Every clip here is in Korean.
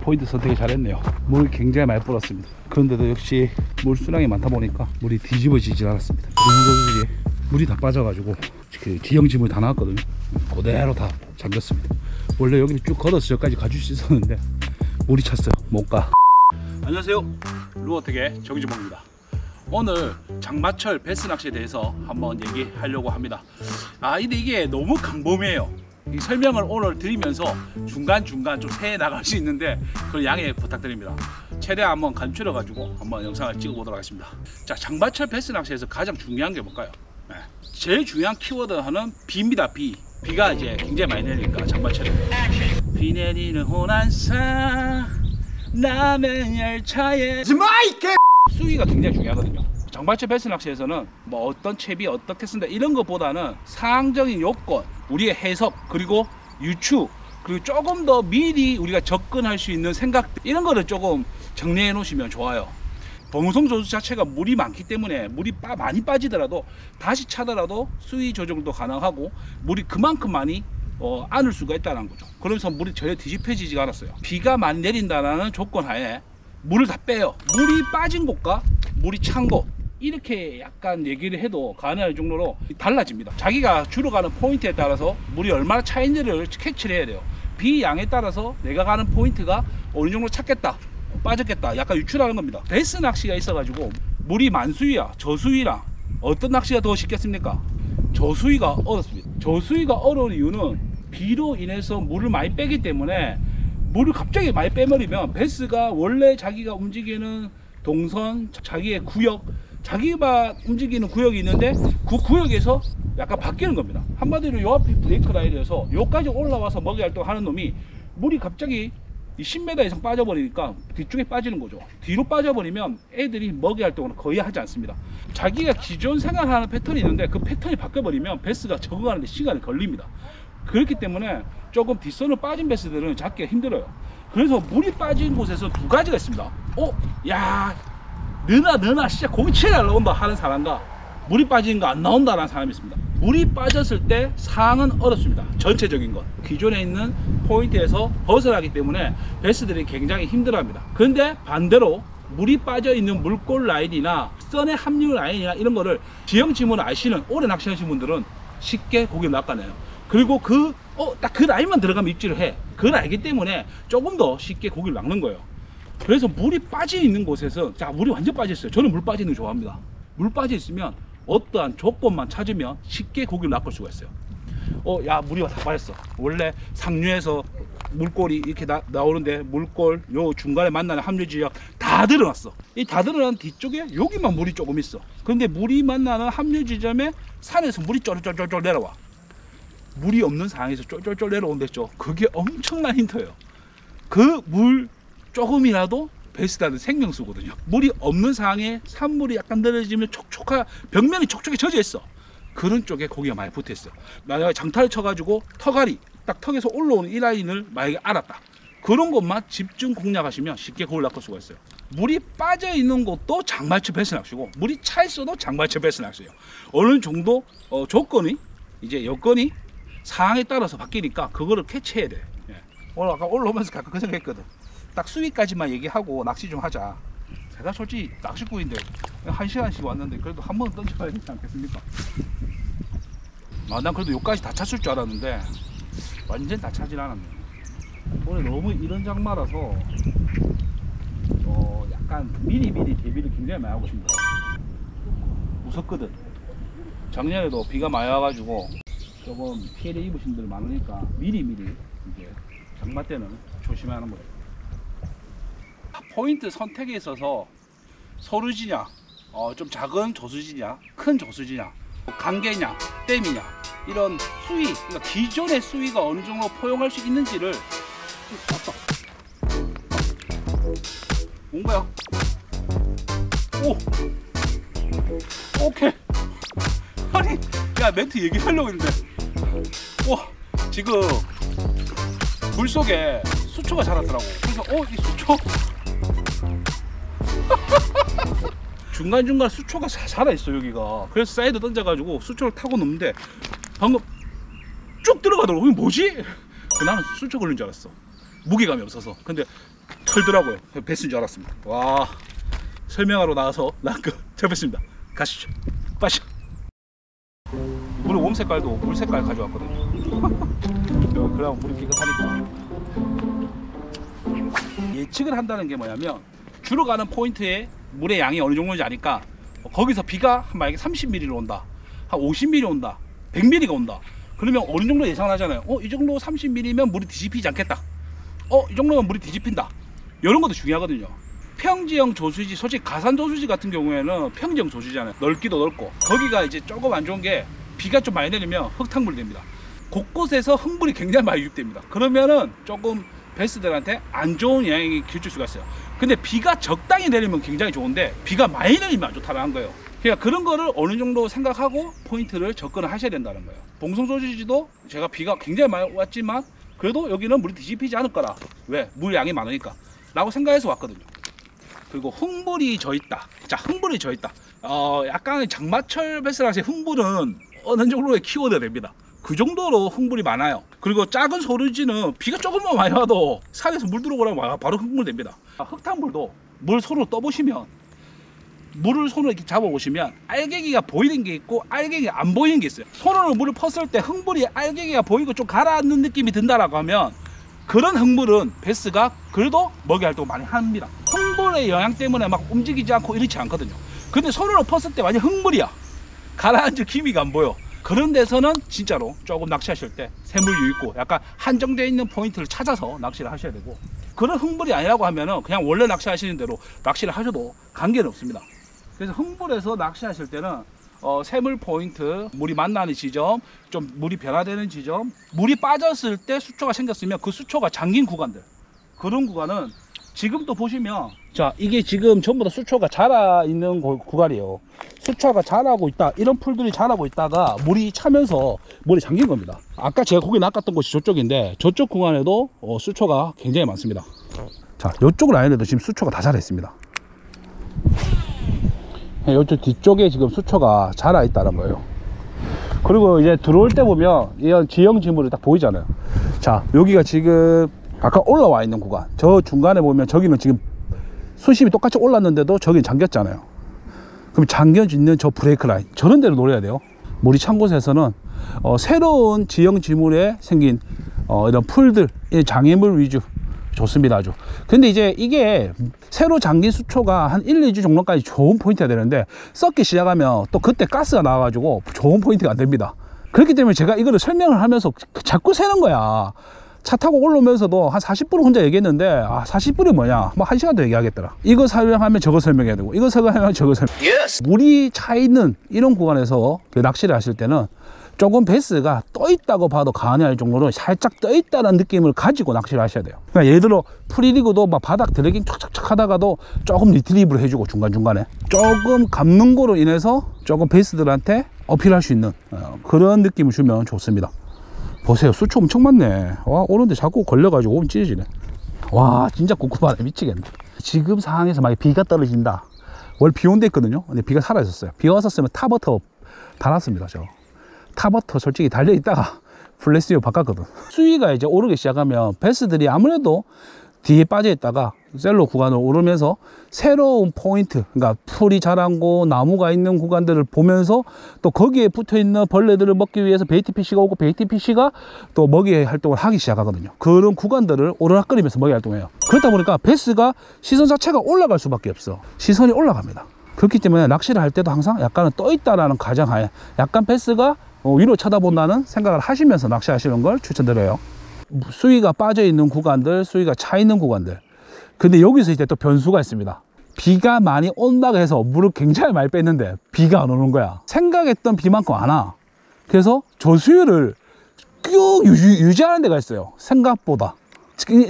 포인트 선택을 잘했네요. 물 굉장히 많이 뿌렸습니다. 그런데도 역시 물 수량이 많다 보니까 물이 뒤집어지질 않았습니다. 그 정도들이 물이 다 빠져가지고 그 지형지물 다 나왔거든요. 그대로 다 잠겼습니다. 원래 여기를 쭉 걷어서 저까지 가줄 수 있었는데 물이 찼어요. 못 가. 안녕하세요, 루어텍의 정지봉입니다. 오늘 장마철 베스 낚시에 대해서 한번 얘기하려고 합니다. 근데 이게 너무 광범위해요. 이 설명을 오늘 드리면서 중간중간 좀 새해 나갈 수 있는데 그 양해 부탁드립니다. 최대한 한번 간추려 가지고 한번 영상을 찍어 보도록 하겠습니다. 자, 장마철 베스 낚시에서 가장 중요한 게 뭘까요? 제일 중요한 키워드는 비입니다. 비가 이제 굉장히 많이 내리니까 장마철에 비 내리는 호난사 남의 열차에 수위가 굉장히 중요하거든요. 장마철 베스 낚시에서는 뭐 어떤 채비 어떻게 쓴다 이런 것보다는 상황적인 요건, 우리의 해석, 그리고 유추, 그리고 조금 더 미리 우리가 접근할 수 있는 생각, 이런 거를 조금 정리해 놓으시면 좋아요. 범우성 조수 자체가 물이 많기 때문에 물이 많이 빠지더라도 다시 차더라도 수위 조정도 가능하고 물이 그만큼 많이 안을 수가 있다는 거죠. 그러면서 물이 전혀 뒤집혀지지가 않았어요. 비가 많이 내린다는 조건 하에 물을 다 빼요. 물이 빠진 곳과 물이 찬 곳, 이렇게 약간 얘기를 해도 가능할 정도로 달라집니다. 자기가 주로 가는 포인트에 따라서 물이 얼마나 차 있는지를 캐치를 해야 돼요. 비 양에 따라서 내가 가는 포인트가 어느 정도 찼겠다, 빠졌겠다, 약간 유출하는 겁니다. 베스 낚시가 있어가지고 물이 만수위야 저수위랑 어떤 낚시가 더 쉽겠습니까? 저수위가 어렵습니다. 저수위가 어려운 이유는 비로 인해서 물을 많이 빼기 때문에 물을 갑자기 많이 빼버리면 베스가 원래 자기가 움직이는 동선, 자기의 구역, 자기가 움직이는 구역이 있는데 그 구역에서 약간 바뀌는 겁니다. 한마디로 요 앞이 브레이크 라인이어서 요까지 올라와서 먹이 활동하는 놈이 물이 갑자기 10m 이상 빠져버리니까 뒤쪽에 빠지는 거죠. 뒤로 빠져버리면 애들이 먹이 활동을 거의 하지 않습니다. 자기가 기존 생활하는 패턴이 있는데 그 패턴이 바뀌어버리면 베스가 적응하는 데 시간이 걸립니다. 그렇기 때문에 조금 뒷선으로 빠진 베스들은 잡기가 힘들어요. 그래서 물이 빠진 곳에서 두 가지가 있습니다. 야, 너나 진짜 고기 제일 잘 나온다 하는 사람과 물이 빠지는 거 안 나온다라는 사람이 있습니다. 물이 빠졌을 때 상황은 어렵습니다. 전체적인 것, 기존에 있는 포인트에서 벗어나기 때문에 베스들이 굉장히 힘들어합니다. 그런데 반대로 물이 빠져 있는 물골 라인이나 선의 합류 라인이나 이런 거를 지형 지문을 아시는 오래 낚시하시는 분들은 쉽게 고기를 낚아내요. 그리고 딱 그 라인만 들어가면 입질을 해. 그걸 알기 때문에 조금 더 쉽게 고기를 낚는 거예요. 그래서 물이 빠져 있는 곳에서, 자, 물이 완전 빠져 있어요. 저는 물 빠지는 거 좋아합니다. 물 빠져 있으면 어떠한 조건만 찾으면 쉽게 고기를 낚을 수가 있어요. 야, 물이 다 빠졌어. 원래 상류에서 물골이 이렇게 나오는데 물골 요 중간에 만나는 합류 지역 다 드러났어. 이 다 드러난 뒤쪽에 여기만 물이 조금 있어. 그런데 물이 만나는 합류 지점에 산에서 물이 쫄쫄쫄쫄 내려와. 물이 없는 상황에서 쫄쫄쫄 내려온댔죠. 그게 엄청난 힌트예요. 그 물 조금이라도 베스트하는 생명수거든요. 물이 없는 상황에 산물이 약간 내려지면 벽면이 촉촉해 젖어 있어. 그런 쪽에 고기가 많이 붙어 있어요. 만약에 장타를 쳐가지고 턱알이 딱 턱에서 올라오는 이 라인을 만약에 알았다, 그런 것만 집중 공략하시면 쉽게 고기를 낚을 수가 있어요. 물이 빠져 있는 곳도 장마철 베스 낚시고 물이 차 있어도 장마철 베스 낚시예요. 어느 정도 조건이, 이제 여건이 상황에 따라서 바뀌니까 그거를 캐치해야 돼. 오늘 아까 올라오면서 가끔 그 생각했거든. 딱 수위까지만 얘기하고 낚시 좀 하자. 제가 솔직히 낚시꾼인데 1시간씩 왔는데 그래도 한 번은 던져봐야 되지 않겠습니까? 난 그래도 여기까지 다 찼을 줄 알았는데 완전 다 차질 않았네. 오늘 너무 이런 장마라서 약간 미리 대비를 굉장히 많이 하고 있습니다. 무섭거든. 작년에도 비가 많이 와가지고 조금 피해를 입으신 분들 많으니까 미리 이제 장마 때는 조심하는 거예요. 포인트 선택에 있어서 소류지냐, 좀 작은 저수지냐, 큰 저수지냐, 강계냐, 댐이냐, 이런 수위, 그러니까 기존의 수위가 어느 정도 포용할 수 있는지를 봤어. 뭔가요? 오케이. 아니, 야, 멘트 얘기하려고 했는데, 지금 물 속에 수초가 자랐더라고. 그래서 이 수초 중간중간 수초가 살아있어 여기가. 그래서 사이드 던져가지고 수초를 타고 넘는데 방금 쭉 들어가더라고. 이게 뭐지? 나는 수초 걸린 줄 알았어. 무게감이 없어서. 근데 털더라고요. 베스인 줄 알았습니다. 와, 설명하러 나와서 난그 잡혔습니다. 가시죠. 빠시. 물의 웜 색깔도 물 색깔 가져왔거든요. 그럼 물이 비슷하니까. 예측을 한다는 게 뭐냐면 주로 가는 포인트에 물의 양이 어느 정도인지 아니까 거기서 비가 만약에 30mm로 온다, 한 50mm 온다, 100mm가 온다. 그러면 어느 정도 예상을 하잖아요. 이 정도 30mm면 물이 뒤집히지 않겠다. 이 정도면 물이 뒤집힌다. 이런 것도 중요하거든요. 평지형 조수지, 솔직히 가산 조수지 같은 경우에는 평지형 조수지잖아요. 넓기도 넓고. 거기가 이제 조금 안 좋은 게 비가 좀 많이 내리면 흙탕물이 됩니다. 곳곳에서 흙물이 굉장히 많이 유입됩니다. 그러면은 조금 베스들한테 안 좋은 영향이 끼칠 수가 있어요. 근데 비가 적당히 내리면 굉장히 좋은데 비가 많이 내리면 안 좋다는 거예요. 그러니까 그런 거를 어느 정도 생각하고 포인트를 접근을 하셔야 된다는 거예요. 봉송 소시지도 제가 비가 굉장히 많이 왔지만 그래도 여기는 물이 뒤집히지 않을 거라. 왜? 물 양이 많으니까 라고 생각해서 왔거든요. 그리고 흙물이 져있다. 자, 흙물이 져있다. 약간 장마철 베스라서 흙물은 어느 정도의 키워드가 됩니다. 그 정도로 흙물이 많아요. 그리고 작은 소류지는 비가 조금만 많이 와도 산에서 물 들어오라면 바로 흙물 됩니다. 흙탕물도 물 손으로 떠보시면, 물을 손으로 이렇게 잡아보시면 알갱이가 보이는 게 있고 알갱이가 안 보이는 게 있어요. 손으로 물을 펐을 때 흙물이 알갱이가 보이고 좀 가라앉는 느낌이 든다라고 하면 그런 흙물은 베스가 그래도 먹이 활동을 많이 합니다. 흙물의 영향 때문에 막 움직이지 않고 이렇지 않거든요. 근데 손으로 펐을 때 완전 흙물이야. 가라앉을 기미가 안 보여. 그런 데서는 진짜로 조금 낚시하실 때 새물 유입구, 약간 한정되어 있는 포인트를 찾아서 낚시를 하셔야 되고, 그런 흙물이 아니라고 하면은 그냥 원래 낚시하시는 대로 낚시를 하셔도 관계는 없습니다. 그래서 흙물에서 낚시하실 때는 새물 포인트, 물이 만나는 지점, 좀 물이 변화되는 지점, 물이 빠졌을 때 수초가 생겼으면 그 수초가 잠긴 구간들, 그런 구간은 지금도 보시면, 자, 이게 지금 전부 다 수초가 자라 있는 구간이에요. 수초가 자라고 있다, 이런 풀들이 자라고 있다가 물이 차면서 물이 잠긴 겁니다. 아까 제가 고기 낚았던 곳이 저쪽인데 저쪽 구간에도 수초가 굉장히 많습니다. 자, 이쪽 라인에도 지금 수초가 다 자라 있습니다. 이쪽 뒤쪽에 지금 수초가 자라 있다는 거예요. 그리고 이제 들어올 때 보면 이런 지형 지물이 딱 보이잖아요. 자, 여기가 지금 아까 올라와 있는 구간, 저 중간에 보면 저기는 지금 수심이 똑같이 올랐는데도 저긴 잠겼잖아요. 그럼 잠겨있는 저 브레이크 라인, 저런 데로 노려야 돼요. 물이 찬 곳에서는 새로운 지형 지물에 생긴 이런 풀들, 장애물 위주 좋습니다. 아주. 근데 이제 이게 새로 잠긴 수초가 한 1, 2주 정도까지 좋은 포인트가 되는데 썩기 시작하면 또 그때 가스가 나와가지고 좋은 포인트가 안 됩니다. 그렇기 때문에 제가 이거를 설명을 하면서 자꾸 새는 거야. 차 타고 올라오면서도 한 40분 혼자 얘기했는데, 40분이 뭐냐, 뭐 1시간도 얘기하겠더라. 이거 설명하면 저거 설명해야 되고, 이거 설명하면 저거 설명. Yes. 물이 차 있는 이런 구간에서 낚시를 하실 때는 조금 베스가 떠 있다고 봐도 과언이 아닐 정도로 살짝 떠 있다는 느낌을 가지고 낚시를 하셔야 돼요. 그러니까 예를 들어 프리리그도 막 바닥 드래깅 촥촥촥 하다가도 조금 리트리브를 해주고 중간중간에 조금 감는 거로 인해서 조금 베스들한테 어필할 수 있는 그런 느낌을 주면 좋습니다. 보세요, 수초 엄청 많네. 와, 오는데 자꾸 걸려가지고 오면 찢어지네. 와, 진짜 꿉꿉하네. 미치겠네. 지금 상황에서 만약에 비가 떨어진다, 원래 비 온 데 있거든요. 근데 비가 사라졌어요. 비가 왔었으면 타버터 달았습니다. 저 타버터 솔직히 달려있다가 플래시로 바꿨거든. 수위가 이제 오르기 시작하면 베스들이 아무래도 뒤에 빠져있다가 셀로 구간을 오르면서 새로운 포인트, 그러니까 풀이 자란고 나무가 있는 구간들을 보면서 또 거기에 붙어있는 벌레들을 먹기 위해서 베이트피쉬가 오고 베이트피쉬가 또 먹이 활동을 하기 시작하거든요. 그런 구간들을 오르락거리면서 먹이 활동해요. 그렇다 보니까 베스가 시선 자체가 올라갈 수밖에 없어. 시선이 올라갑니다. 그렇기 때문에 낚시를 할 때도 항상 약간은 떠있다라는 가정하에 약간 베스가 위로 쳐다본다는 생각을 하시면서 낚시하시는 걸 추천드려요. 수위가 빠져 있는 구간들, 수위가 차 있는 구간들. 근데 여기서 이제 또 변수가 있습니다. 비가 많이 온다고 해서 물을 굉장히 많이 뺐는데 비가 안 오는 거야. 생각했던 비만큼 안 와. 그래서 저수율을 쭉 유지하는 데가 있어요. 생각보다.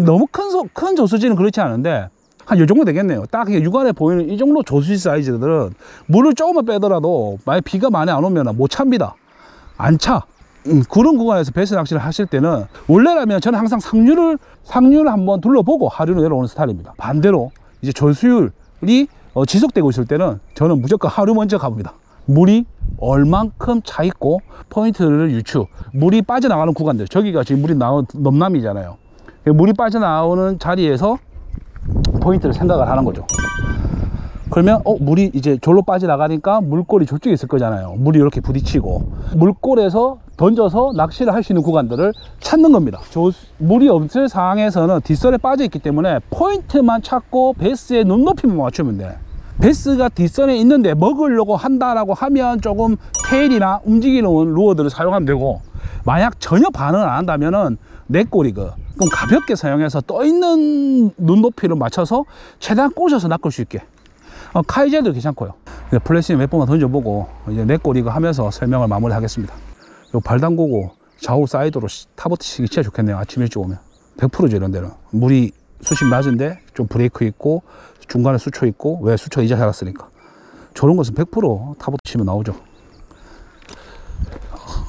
너무 큰 저수지는 그렇지 않은데 한 이 정도 되겠네요. 딱 육안에 보이는 이 정도 저수지 사이즈들은 물을 조금만 빼더라도 만약 비가 많이 안 오면 못 찹니다. 안 차. 그런 구간에서 베스 낚시를 하실 때는 원래라면 저는 항상 상류를 한번 둘러보고 하류로 내려오는 스타일입니다. 반대로 이제 저수율이 지속되고 있을 때는 저는 무조건 하류 먼저 가봅니다. 물이 얼만큼 차 있고 포인트를 유추, 물이 빠져나가는 구간들, 저기가 지금 물이 나온 넘남이잖아요. 물이 빠져나오는 자리에서 포인트를 생각을 하는 거죠. 그러면 물이 이제 절로 빠져나가니까 물골이 저쪽에 있을 거잖아요. 물이 이렇게 부딪히고 물골에서 던져서 낚시를 할 수 있는 구간들을 찾는 겁니다. 물이 없을 상황에서는 뒷선에 빠져 있기 때문에 포인트만 찾고 베스의 눈높이만 맞추면 돼. 베스가 뒷선에 있는데 먹으려고 한다라고 하면 조금 테일이나 움직이는 루어들을 사용하면 되고, 만약 전혀 반응을 안 한다면은 넷꼬리그 그럼 가볍게 사용해서 떠 있는 눈높이를 맞춰서 최대한 꼬셔서 낚을 수 있게. 카이제도 괜찮고요. 플래시를 몇 번만 던져보고 이제 넷꼬리그 하면서 설명을 마무리하겠습니다. 요 발 담그고 좌우 사이드로 타버트 치기 진짜 좋겠네요. 아침 일찍 오면 100%죠. 이런 데는 물이 수심 낮은데 좀 브레이크 있고 중간에 수초 있고, 왜 수초 이제 살았으니까 저런 것은 100% 타버트 치면 나오죠.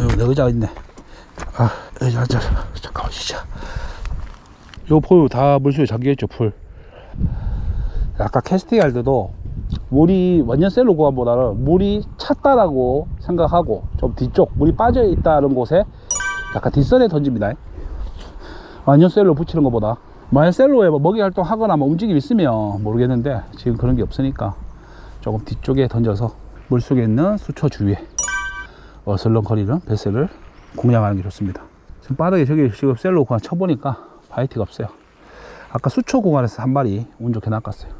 여기 내 의자가 있네. 의자 잠깐만 진짜. 요 포유 다 물속에 잠겨있죠. 풀. 아까 캐스팅 할 때도 물이 완전 셀로 구간보다는 물이 찼다라고 생각하고 좀 뒤쪽 물이 빠져 있다는 곳에 약간 뒷선에 던집니다. 완전 셀로 붙이는 것보다. 만약 셀로에 먹이 활동 하거나 움직임 있으면 모르겠는데 지금 그런 게 없으니까 조금 뒤쪽에 던져서 물속에 있는 수초 주위에 어슬렁거리는 베스를 공략하는 게 좋습니다. 지금 빠르게 저기 지금 셀로 구간 쳐보니까 바이트가 없어요. 아까 수초 구간에서 한 마리 운 좋게 낚았어요.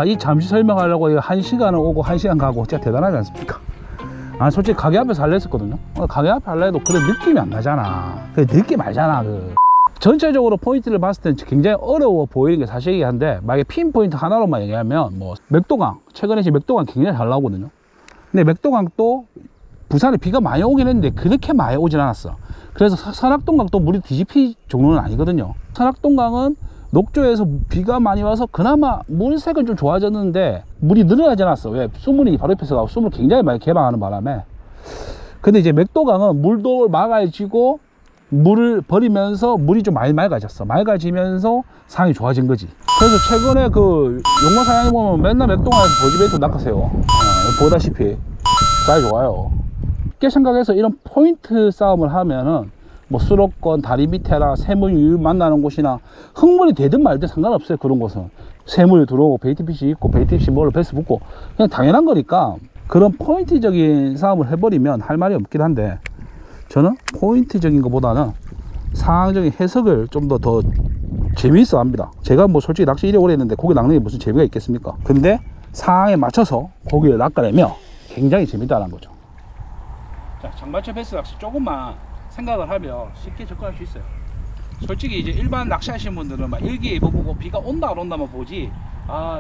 이 잠시 설명하려고 1시간을 오고 1시간 가고 진짜 대단하지 않습니까? 솔직히 가게 앞에서 할래 했었거든요. 가게 앞에 할래 해도 그런 느낌이 안 나잖아. 느낌 알잖아. 전체적으로 포인트를 봤을 땐 굉장히 어려워 보이는 게 사실이긴 한데, 만약에 핀 포인트 하나로만 얘기하면 맥도강, 최근에 지금 맥도강 굉장히 잘 나오거든요. 근데 맥도강도 부산에 비가 많이 오긴 했는데 그렇게 많이 오진 않았어. 그래서 산악동강도 물이 뒤집힐 정도는 아니거든요. 산악동강은 녹조에서 비가 많이 와서 그나마 물색은 좀 좋아졌는데 물이 늘어나지 않았어. 왜? 수문이 바로 옆에서 가고 수문을 굉장히 많이 개방하는 바람에. 근데 이제 맥도강은 물도 맑아지고 물을 버리면서 물이 좀 많이 맑아졌어. 맑아지면서 상황이 좋아진 거지. 그래서 최근에 용마 사장님 보면 맨날 맥도강에서 버즈베이트 낚으세요. 보다시피 잘 좋아요. 쉽게 생각해서 이런 포인트 싸움을 하면은 수록권, 다리 밑에나 새물 유유 만나는 곳이나 흙물이 되든 말든 상관없어요. 그런 곳은 새물 들어오고 베이트핏이 있고 베이트핏이 뭐를 베스 붙고 그냥 당연한 거니까 그런 포인트적인 싸움을 해버리면 할 말이 없긴 한데, 저는 포인트적인 것보다는 상황적인 해석을 좀 더 재미있어 합니다. 제가 솔직히 낚시 이래 오래 했는데 고기 낚는 게 무슨 재미가 있겠습니까? 근데 상황에 맞춰서 고기를 낚아내면 굉장히 재밌다는 거죠. 자, 장발차 베스 낚시 조금만 생각을 하면 쉽게 접근할 수 있어요. 솔직히 이제 일반 낚시하시는 분들은 일기예보 보고 비가 온다 안 온다만 보지,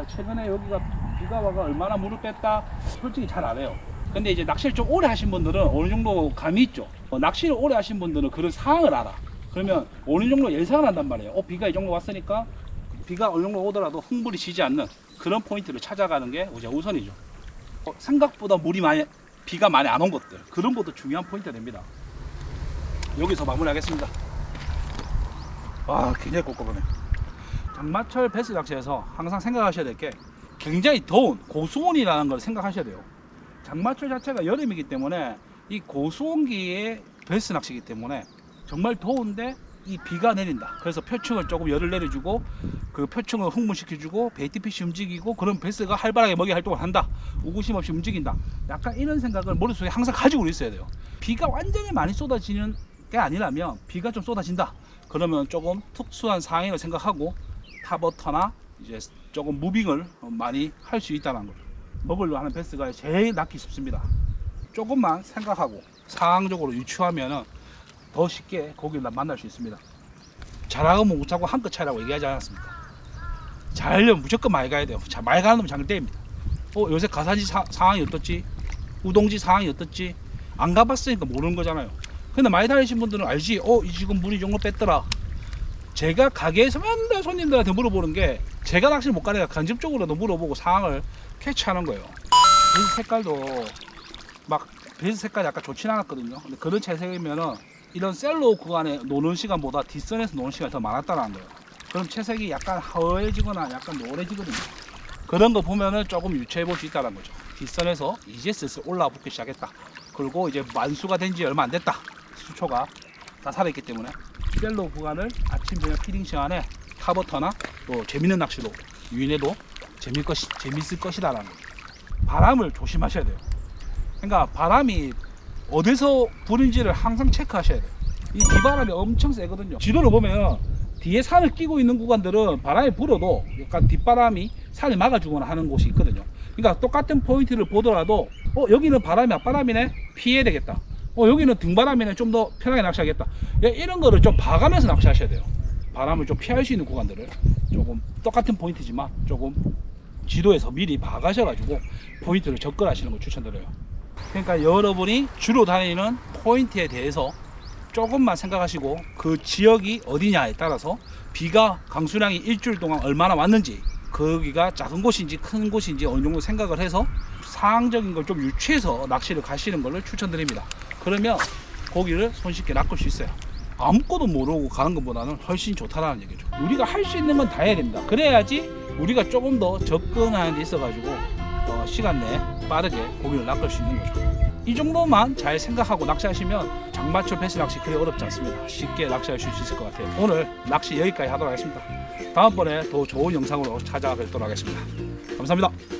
최근에 여기가 비가 와가 얼마나 물을 뺐다 솔직히 잘 안 해요. 근데 이제 낚시를 좀 오래 하신 분들은 어느 정도 감이 있죠. 낚시를 오래 하신 분들은 그런 상황을 알아. 그러면 어느 정도 예상을 한단 말이에요. 비가 이 정도 왔으니까 비가 어느 정도 오더라도 흙물이 지지 않는 그런 포인트를 찾아가는 게 우선이죠. 생각보다 비가 많이 안 온 것들, 그런 것도 중요한 포인트가 됩니다. 여기서 마무리하겠습니다. 굉장히 꼼꼼하네. 장마철 베스 낚시에서 항상 생각하셔야 될 게 굉장히 더운 고수온이라는 걸 생각하셔야 돼요. 장마철 자체가 여름이기 때문에 이 고수온기의 베스 낚시이기 때문에 정말 더운데 이 비가 내린다. 그래서 표층을 조금 열을 내려주고 그 표층을 흥분시켜주고 베이트핏이 움직이고 그런 베스가 활발하게 먹이 활동을 한다. 우구심 없이 움직인다. 약간 이런 생각을 머릿속에 항상 가지고 있어야 돼요. 비가 완전히 많이 쏟아지는 게 아니라면, 비가 좀 쏟아진다 그러면 조금 특수한 상황을 생각하고 타버터나 이제 조금 무빙을 많이 할 수 있다는 거죠. 먹으려 하는 베스가 제일 낚기 쉽습니다. 조금만 생각하고 상황적으로 유추하면 더 쉽게 고기를 만날 수 있습니다. 잘하고 못하고 한 끗 차이라고 얘기하지 않았습니까? 잘하려면 무조건 많이 가야 돼요. 많이 가는 놈은 장대입니다. 요새 가사지 상황이 어떻지? 우동지 상황이 어떻지? 안 가봤으니까 모르는 거잖아요. 근데 많이 다니신 분들은 알지. 지금 물이 이 정도 뺐더라. 제가 가게에서 맨날 손님들한테 물어보는 게, 제가 낚시를 못 가니까 간접적으로도 물어보고 상황을 캐치하는 거예요. 베스 색깔도 베스 색깔이 약간 좋진 않았거든요. 근데 그런 채색이면은 이런 셀로 구간에 노는 시간보다 뒷선에서 노는 시간이 더 많았다는 거예요. 그럼 채색이 약간 하얘지거나 약간 노래지거든요. 그런 거 보면은 조금 유추해 볼 수 있다는 거죠. 뒷선에서 이제 슬슬 올라붙기 시작했다. 그리고 이제 만수가 된 지 얼마 안 됐다. 수초가 다 살아있기 때문에 셀로 구간을 아침 저녁 피딩 시간에 카버터나 또 재밌는 낚시로 유인해도 재밌을 것이다라는 거죠. 바람을 조심하셔야 돼요. 그러니까 바람이 어디서 부는지를 항상 체크하셔야 돼요. 이 비바람이 엄청 세거든요. 지도를 보면 뒤에 산을 끼고 있는 구간들은 바람이 불어도 약간 뒷바람이 산을 막아주거나 하는 곳이 있거든요. 그러니까 똑같은 포인트를 보더라도 여기는 바람이 앞바람이네, 피해야 되겠다. 여기는 등바람이네, 좀 더 편하게 낚시하겠다. 이런 거를 좀 봐가면서 낚시하셔야 돼요. 바람을 좀 피할 수 있는 구간들을 조금 똑같은 포인트지만 조금 지도에서 미리 봐가셔가지고 포인트를 접근하시는 걸 추천드려요. 그러니까 여러분이 주로 다니는 포인트에 대해서 조금만 생각하시고 그 지역이 어디냐에 따라서 비가 강수량이 일주일 동안 얼마나 왔는지, 거기가 작은 곳인지 큰 곳인지 어느 정도 생각을 해서 상황적인 걸 좀 유추해서 낚시를 가시는 것을 추천드립니다. 그러면 고기를 손쉽게 낚을 수 있어요. 아무것도 모르고 가는 것보다는 훨씬 좋다라는 얘기죠. 우리가 할 수 있는 건 다 해야 됩니다. 그래야지 우리가 조금 더 접근하는 데 있어 가지고 시간 내에 빠르게 고기를 낚을 수 있는 거죠. 이 정도만 잘 생각하고 낚시하시면 장마철 배스 낚시 그리 어렵지 않습니다. 쉽게 낚시하실 수 있을 것 같아요. 오늘 낚시 여기까지 하도록 하겠습니다. 다음번에 더 좋은 영상으로 찾아뵙도록 하겠습니다. 감사합니다.